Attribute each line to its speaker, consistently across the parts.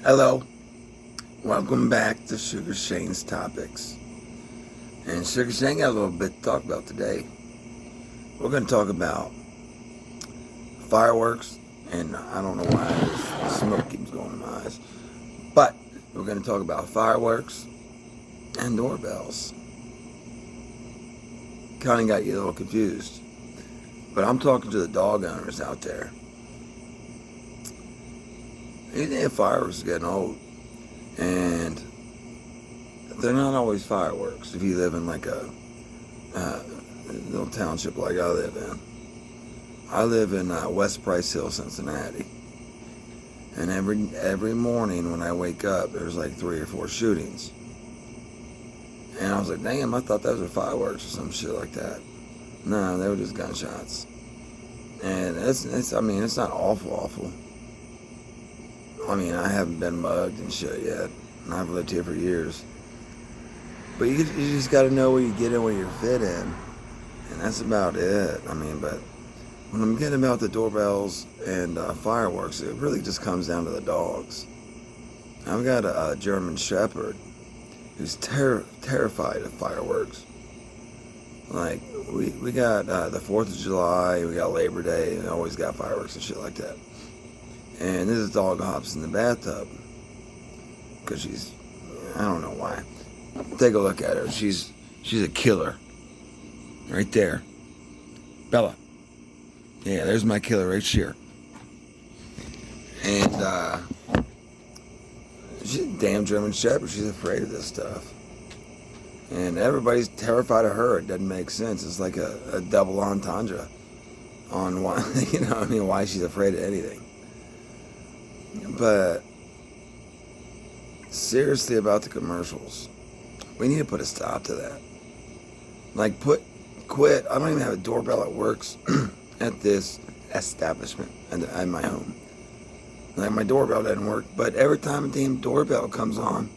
Speaker 1: Hello, welcome back to Sugar Shane's Topics. And Sugar Shane got a little bit to talk about today. We're going to talk about fireworks, and I don't know why this smoke keeps going in my eyes, but we're going to talk about fireworks and doorbells. Kind of got you a little confused, but I'm talking to the dog owners out there. You think fireworks are getting old, and they're not always fireworks if you live in like a little township like I live in. I live in West Price Hill, Cincinnati, and every morning when I wake up, there's like 3 or 4 shootings, and I was like, damn, I thought those were fireworks or some shit like that. No, they were just gunshots, and it's not awful. I mean, I haven't been mugged and shit yet, and I've lived here for years. But you just got to know where you get in, where you fit in, and that's about it. But when I'm getting about the doorbells and fireworks, it really just comes down to the dogs. I've got a German Shepherd who's terrified of fireworks. Like, we got the 4th of July, we got Labor Day, and always got fireworks and shit like that. And this dog hops in the bathtub because I don't know why. Take a look at her. She's a killer. Right there. Bella. Yeah, there's my killer right here. And she's a damn German Shepherd. She's afraid of this stuff. And everybody's terrified of her. It doesn't make sense. It's like a double entendre on why, why she's afraid of anything. But seriously about the commercials, we need to put a stop to that. Like, quit. I don't even have a doorbell that works at this establishment at my home. Like, my doorbell doesn't work, but every time a damn doorbell comes on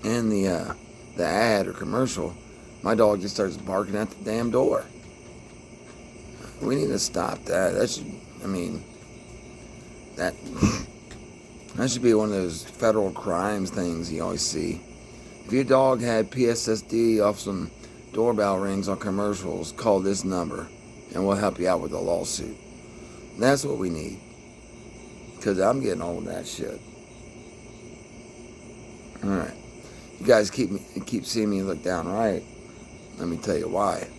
Speaker 1: in the ad or commercial, my dog just starts barking at the damn door. We need to stop that. That should be one of those federal crimes things you always see. If your dog had PSSD off some doorbell rings on commercials, call this number and we'll help you out with a lawsuit. That's what we need. Because I'm getting old of that shit. Alright. You guys keep seeing me look down right. Let me tell you why.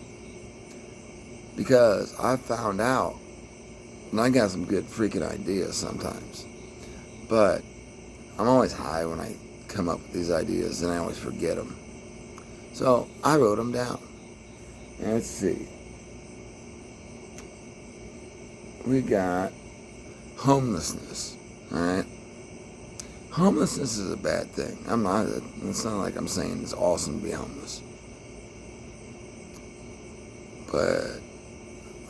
Speaker 1: Because I found out, and I got some good freaking ideas sometimes, but I'm always high when I come up with these ideas and I always forget them. So I wrote them down. And let's see. We got homelessness. Alright? Homelessness is a bad thing. It's not like I'm saying it's awesome to be homeless. But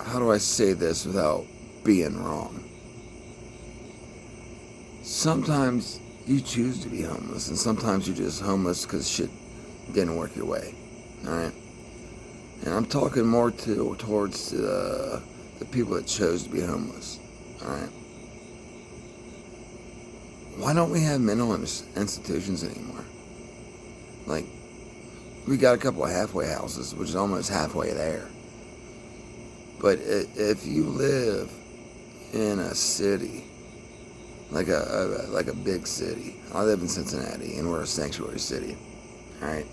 Speaker 1: how do I say this without being wrong? Sometimes you choose to be homeless, and sometimes you're just homeless because shit didn't work your way. Alright? And I'm talking more towards the people that chose to be homeless. Alright? Why don't we have mental institutions anymore? Like, we got a couple of halfway houses, which is almost halfway there. But if you live in a city, like a big city, I live in Cincinnati, and we're a sanctuary city, alright?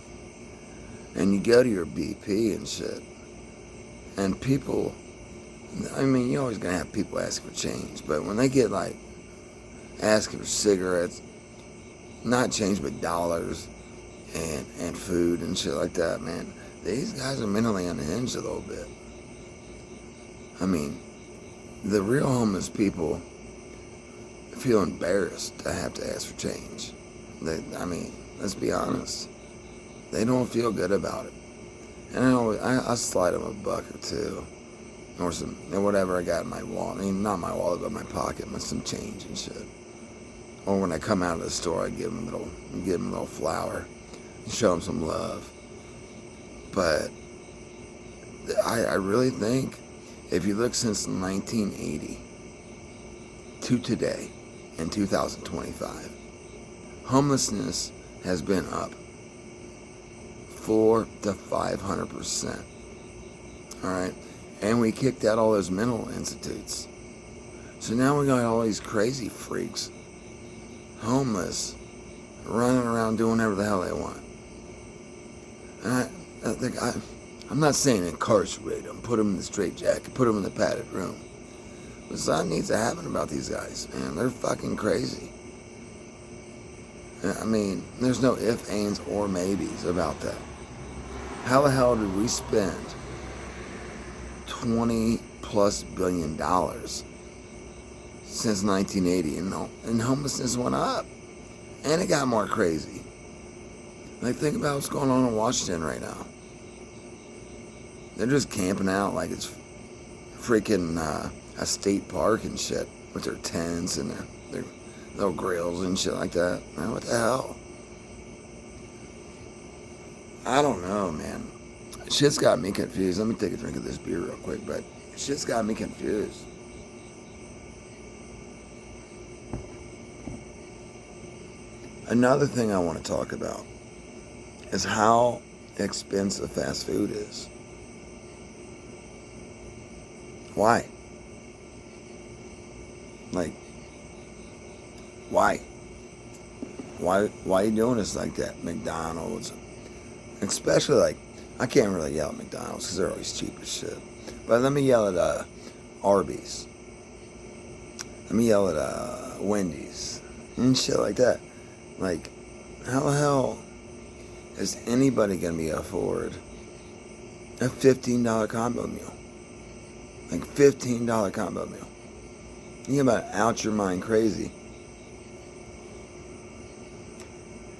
Speaker 1: And you go to your BP and shit, and people, you're always gonna have people ask for change, but when they get like asking for cigarettes, not change but dollars, and food and shit like that, man, these guys are mentally unhinged a little bit. The real homeless people feel embarrassed to have to ask for change. Let's be honest. They don't feel good about it. And I slide them a buck or two, or whatever I got in my wallet. Not my wallet, but my pocket, with some change and shit. Or when I come out of the store, I give them a little flower, and show them some love. But I really think if you look since 1980 to today, in 2025. Homelessness has been up 400 to 500%. All right, and we kicked out all those mental institutes. So now we got all these crazy freaks, homeless, running around doing whatever the hell they want. And I think I'm not saying incarcerate them, put them in the straitjacket, put them in the padded room. But something needs to happen about these guys, man. They're fucking crazy. I mean, there's no ifs, ands, or maybes about that. How the hell did we spend $20+ billion since 1980 and homelessness went up? And it got more crazy. Like, think about what's going on in Washington right now. They're just camping out like it's freaking a state park and shit with their tents and their little grills and shit like that. Man, what the hell? I don't know, man. Shit's got me confused. Let me take a drink of this beer real quick, but shit's got me confused. Another thing I want to talk about is how expensive fast food is. Why? Like, why? Why are you doing this like that? McDonald's, especially like, I can't really yell at McDonald's because they're always cheap as shit. But let me yell at Arby's. Let me yell at Wendy's and shit like that. Like, how the hell is anybody gonna be afford a $15 combo meal? Like $15 combo meal. You about out your mind crazy.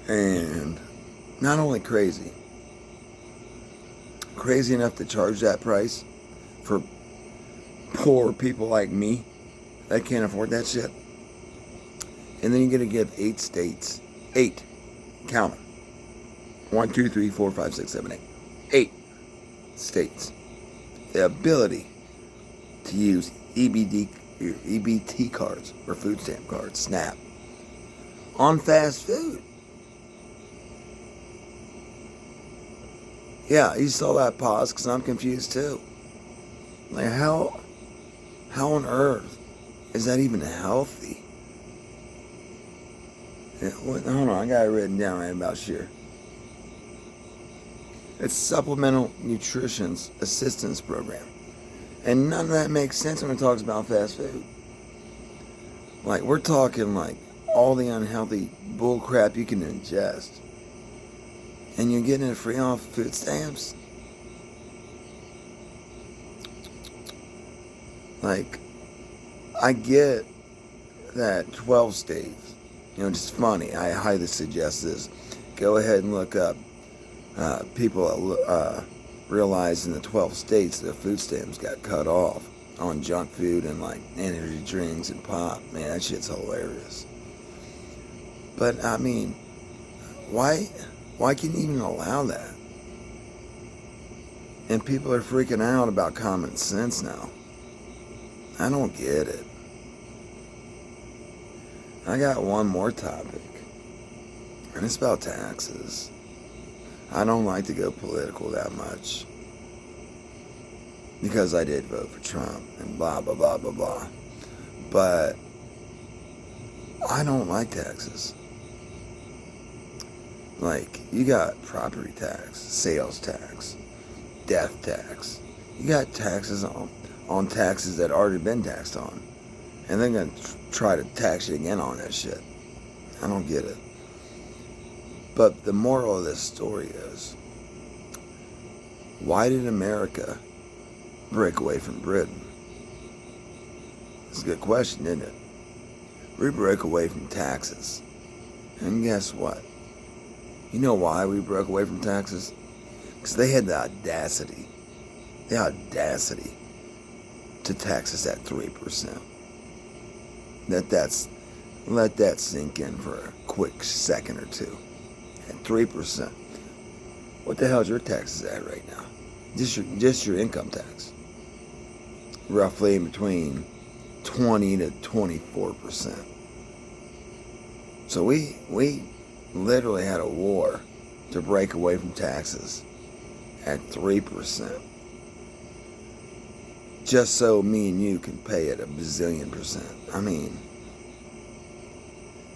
Speaker 1: And not only crazy enough to charge that price for poor people like me that can't afford that shit. And then you're gonna give 8 states, 8, count them, 1, 2, 3, 4, 5, 6, 7, 8, 8 states the ability to use EBT cards or food stamp cards, SNAP, on fast food. Yeah, you saw that pause because I'm confused too. Like, how on earth is that even healthy? Yeah, hold on, I got it written down right about here. It's Supplemental Nutrition Assistance Program. And none of that makes sense when it talks about fast food. Like, we're talking like all the unhealthy bull crap you can ingest. And you're getting it free off food stamps? Like, I get that 12 states, just funny. I highly suggest this. Go ahead and look up people realize in the 12 states the food stamps got cut off on junk food and like energy drinks and pop. Man, that shit's hilarious. But I mean, why can you even allow that? And people are freaking out about common sense now. I don't get it. I got one more topic, and it's about taxes. I don't like to go political that much because I did vote for Trump and blah, blah, blah, blah, blah. But I don't like taxes. Like, you got property tax, sales tax, death tax. You got taxes on taxes that already been taxed on. And they're going to try to tax you again on that shit. I don't get it. But the moral of this story is, why did America break away from Britain? It's a good question, isn't it? We break away from taxes. And guess what? You know why we broke away from taxes? Because they had the audacity to tax us at 3%. Let that sink in for a quick second or two. At 3%. What the hell is your taxes at right now? Just your income tax. Roughly in between 20 to 24%. So we literally had a war to break away from taxes at 3%. Just so me and you can pay it a bazillion percent. I mean,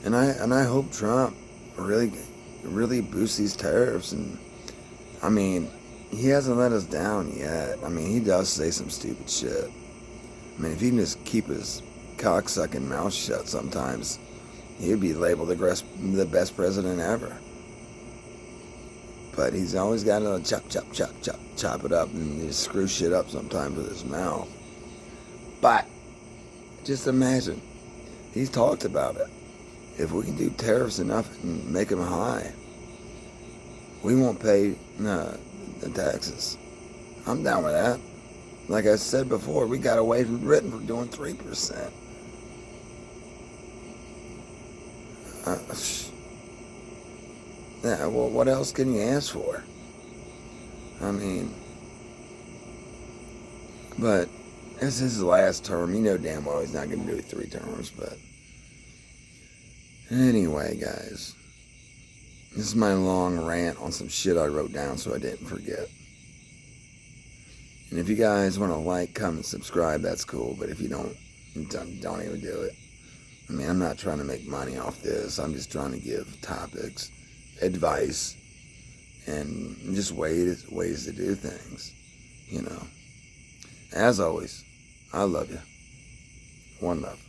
Speaker 1: and I hope Trump really boosts these tariffs. And I mean, he hasn't let us down yet. I mean, he does say some stupid shit. I mean, if he can just keep his cocksucking mouth shut sometimes, he'd be labeled the best president ever. But he's always got to chop it up and just screw shit up sometimes with his mouth. But just imagine, he's talked about it. If we can do tariffs enough and make them high, we won't pay the taxes. I'm down with that. Like I said before, we got away from Britain for doing 3%. Yeah, well, what else can you ask for? I mean, but this is his last term. You know damn well he's not going to do 3 terms, but anyway, guys, this is my long rant on some shit I wrote down so I didn't forget. And if you guys want to like, comment, subscribe, that's cool. But if you don't even do it. I mean, I'm not trying to make money off this. I'm just trying to give topics, advice, and just ways to do things, you know. As always, I love you. One love.